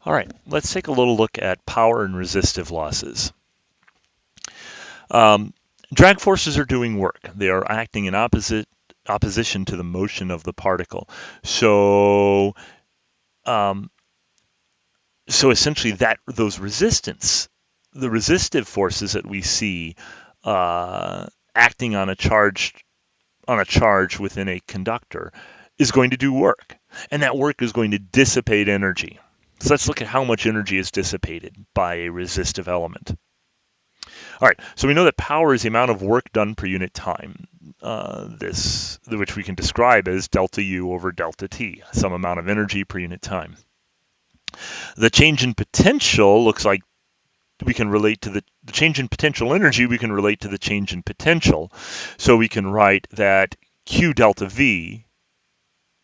All right, let's take a little look at power and resistive losses. Drag forces are doing work. They are acting in opposition to the motion of the particle. So, um, so essentially, those the resistive forces that we see acting on a charge within a conductor, is going to do work, and that work is going to dissipate energy. So let's look at how much energy is dissipated by a resistive element. All right, so we know that power is the amount of work done per unit time, which we can describe as delta U over delta T, some amount of energy per unit time. The change in potential looks like we can relate to the change in potential energy, we can relate to the change in potential. So we can write that Q delta V,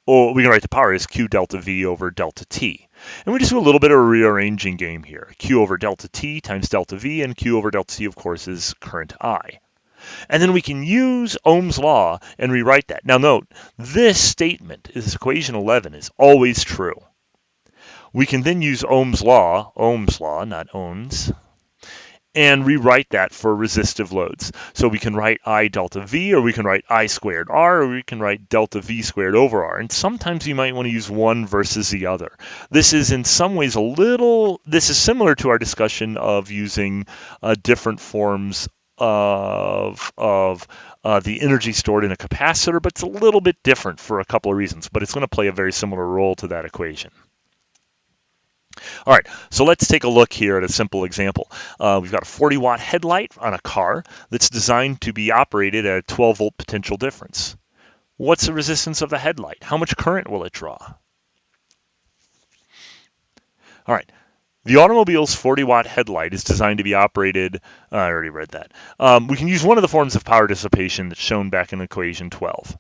or we can write the power as Q delta V over delta T. And we just do a little bit of a rearranging game here. Q over delta T times delta V, and Q over delta T, of course, is current I. And then we can use Ohm's law and rewrite that. Now note, this statement, this equation 11, is always true. We can then use Ohm's law, not Ohm's, and rewrite that for resistive loads. So we can write I delta V, or we can write I squared R, or we can write delta V squared over R. And sometimes you might want to use one versus the other. This is in some ways this is similar to our discussion of using different forms of the energy stored in a capacitor, but it's a little bit different for a couple of reasons, but it's going to play a very similar role to that equation. All right, so let's take a look here at a simple example. We've got a 40-watt headlight on a car that's designed to be operated at a 12-volt potential difference. What's the resistance of the headlight? How much current will it draw? All right, the automobile's 40-watt headlight is designed to be operated, I already read that. We can use one of the forms of power dissipation that's shown back in equation 12.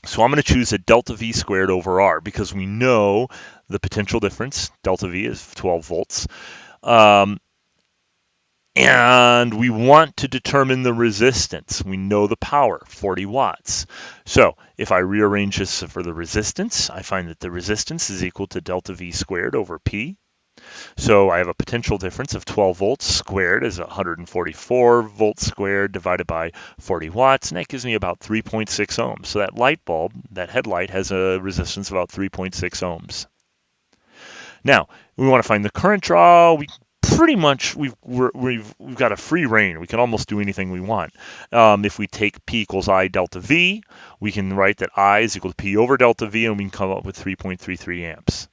So I'm going to choose a delta V squared over R because we know the potential difference, delta V, is 12 volts. And we want to determine the resistance. We know the power, 40 watts. So if I rearrange this for the resistance, I find that the resistance is equal to delta V squared over P. So I have a potential difference of 12 volts squared is 144 volts squared divided by 40 watts, and that gives me about 3.6 ohms. So that light bulb, that headlight, has a resistance of about 3.6 ohms. Now, we want to find the current draw. We pretty much, we've got a free rein. We can almost do anything we want. If we take P equals I delta V, we can write that I is equal to P over delta V, and we can come up with 3.33 amps.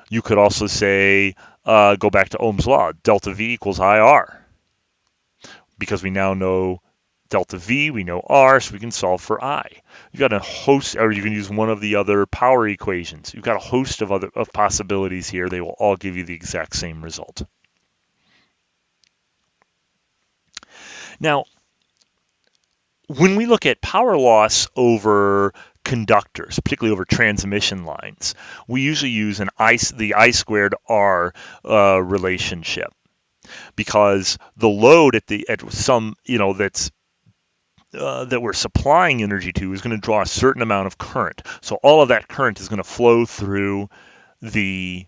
You could also say, go back to Ohm's law, delta V equals IR. Because we now know delta V, we know R, so we can solve for I. You've got a host, or you can use one of the other power equations. You've got a host of possibilities here. They will all give you the exact same result. Now, when we look at power loss over conductors, particularly over transmission lines, we usually use the I squared R relationship, because the load at some, that we're supplying energy to is going to draw a certain amount of current. So all of that current is going to flow through the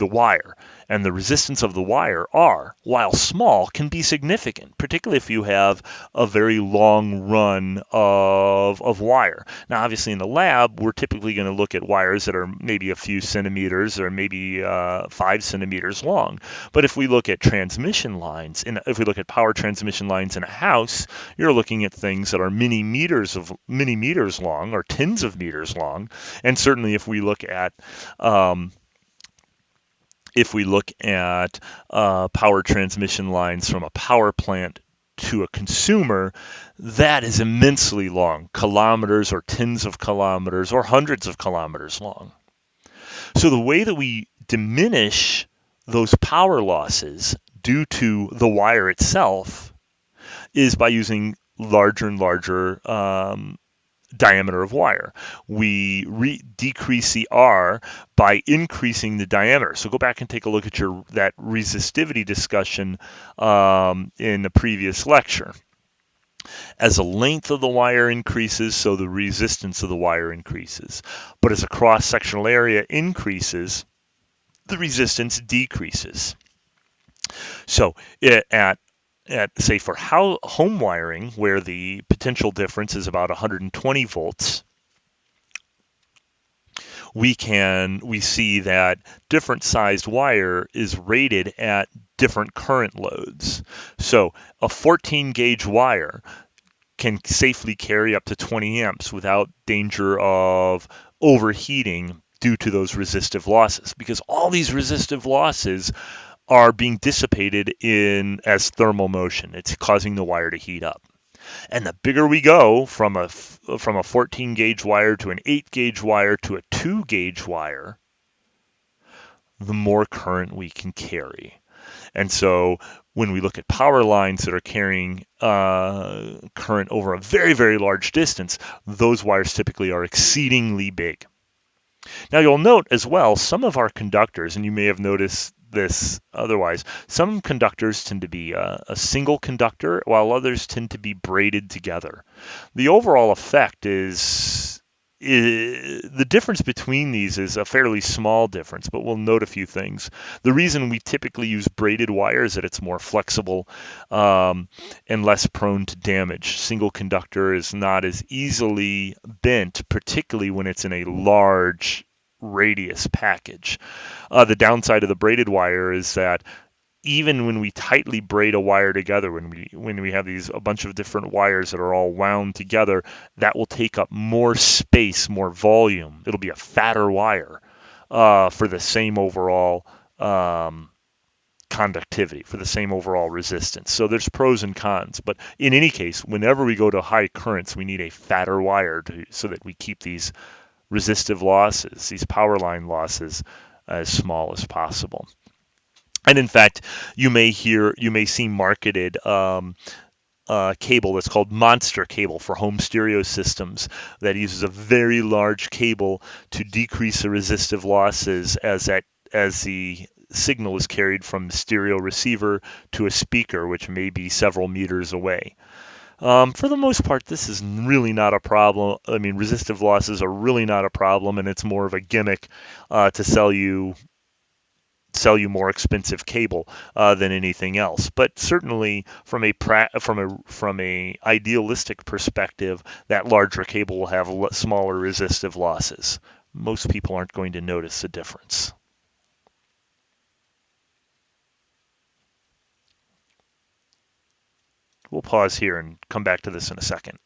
wire. And the resistance of the wire, R, while small, can be significant, particularly if you have a very long run of wire. Now, obviously, in the lab, we're typically going to look at wires that are maybe a few centimeters or maybe 5 centimeters long. But if we look at transmission lines, if we look at power transmission lines in a house, you're looking at things that are many meters long or tens of meters long. And certainly if we look at power transmission lines from a power plant to a consumer, that is immensely long, kilometers or tens of kilometers or hundreds of kilometers long. So the way that we diminish those power losses due to the wire itself is by using larger and larger diameter of wire. We decrease the R by increasing the diameter. So go back and take a look at that resistivity discussion in the previous lecture. As the length of the wire increases, so the resistance of the wire increases. But as the cross-sectional area increases, the resistance decreases. So at say for home wiring, where the potential difference is about 120 volts, we see that different sized wire is rated at different current loads. So a 14 gauge wire can safely carry up to 20 amps without danger of overheating due to those resistive losses, because all these resistive losses are being dissipated in as thermal motion. It's causing the wire to heat up. And the bigger we go from a 14 gauge wire to an 8 gauge wire to a 2 gauge wire, the more current we can carry. And so when we look at power lines that are carrying current over a very, very large distance, those wires typically are exceedingly big. Now you'll note as well, some of our conductors, and you may have noticed this otherwise, some conductors tend to be a single conductor, while others tend to be braided together. The overall effect is the difference between these is a fairly small difference, but we'll note a few things. The reason we typically use braided wire is that it's more flexible and less prone to damage. Single conductor is not as easily bent, particularly when it's in a large radius package. The downside of the braided wire is that even when we tightly braid a wire together, when we have a bunch of different wires that are all wound together, that will take up more space, more volume. It'll be a fatter wire for the same overall conductivity, for the same overall resistance. So there's pros and cons, but in any case, whenever we go to high currents, we need a fatter wire so that we keep these resistive losses, these power line losses, as small as possible. And in fact, you may see marketed cable that's called monster cable for home stereo systems that uses a very large cable to decrease the resistive losses as the signal is carried from the stereo receiver to a speaker, which may be several meters away. For the most part, this is really not a problem. I mean, resistive losses are really not a problem, and it's more of a gimmick to sell you more expensive cable than anything else. But certainly, from a idealistic perspective, that larger cable will have smaller resistive losses. Most people aren't going to notice a difference. We'll pause here and come back to this in a second.